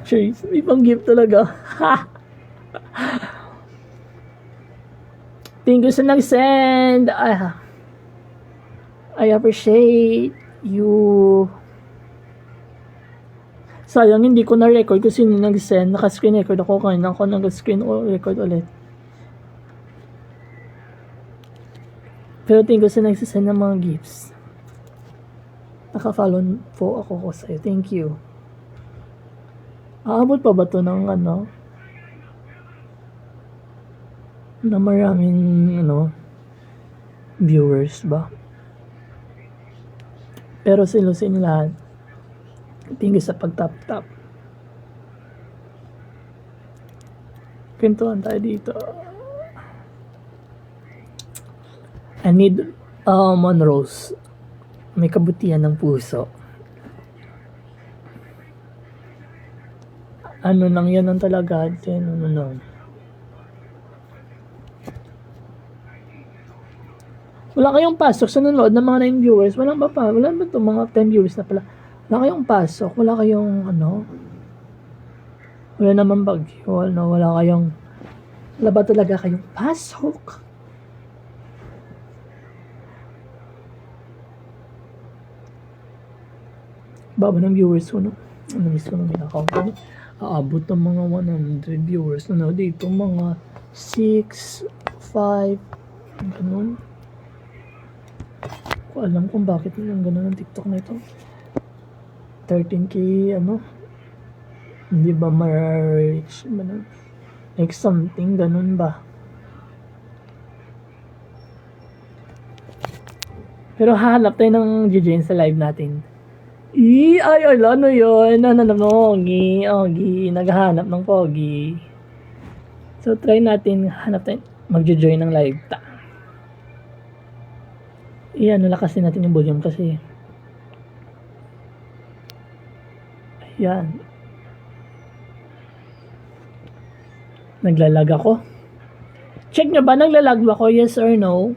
Cheers. May pang gift talaga. Ha! Thank you sa nag-send. I appreciate you. Sayang hindi ko na-record kung sino nag-send. Naka-screen record ako kanina. Ako nag-screen record ulit. Pero thank you sa nagsisend ng mga gifts. Naka-follow po ako sa'yo. Thank you. Aabot pa ba to ng na maraming viewers ba? Pero silusin lahat. Thank you sa pag-tap-tap. Kwentuhan tayo dito. I need Monrose. May kabutihan ng puso. Ano lang yan ang talaga. Wala kayong pasok sa nanonood ng mga 9 viewers. Wala ba ito mga 10 viewers na pala. Wala kayong pasok. Wala kayong wala naman bagyo. Wala ba talaga kayong pasok? Baba ng viewers ko, Namiss ko ng account ko. Aabot ng mga 100 viewers dito. Mga 6, 5, ganun. Ko alam kung bakit yung ganun ang TikTok na ito. 13k, hindi ba ma-reach ba na? Like something, ganun ba? Pero hahanap tayo ng GJ sa live natin. Ano yun? Ogi, naghahanap ng pogi. So, try natin, magjo-join ng live ta. Lakasin natin yung volume kasi. Ayan. Naglalag ako. Check nyo ba, naglalag ba ako? Yes or no?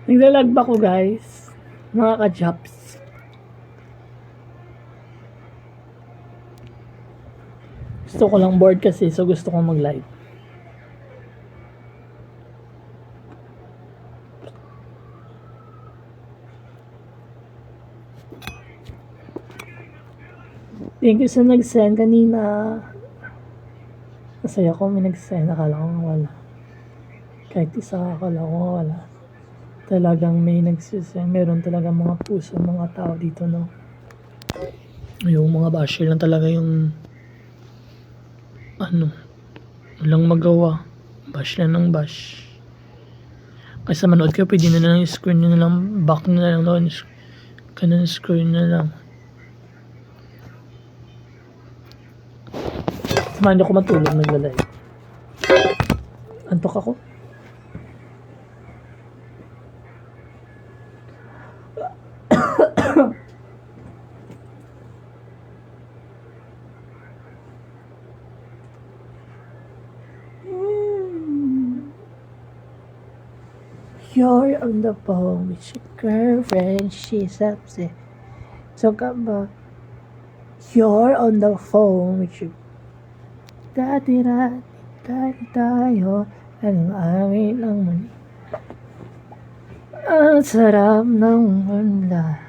Naglalag ba ko, guys? Mga ka-jobs. Gusto ko lang bored kasi, so gusto ko mag-live. Thank you sa nag-send kanina. Masaya ko may nag-send. Akala ko wala. Kahit isa akala ko wala. Talagang may nagsisend. Meron talaga mga puso, mga tao dito, Yung mga basher lang talaga yung walang magawa. Bash lang ng bash. Kasi manood kayo, pwede na lang screen nyo na lang, back na lang launch. Ganun screen na lang. Samahan nyo ko matulog, naglalay. Antok ako. You're on the phone with your girlfriend, she's upset. So come back. You're on the phone with your dati tayo. Anong amin ang mali. Ang sarap ng wala.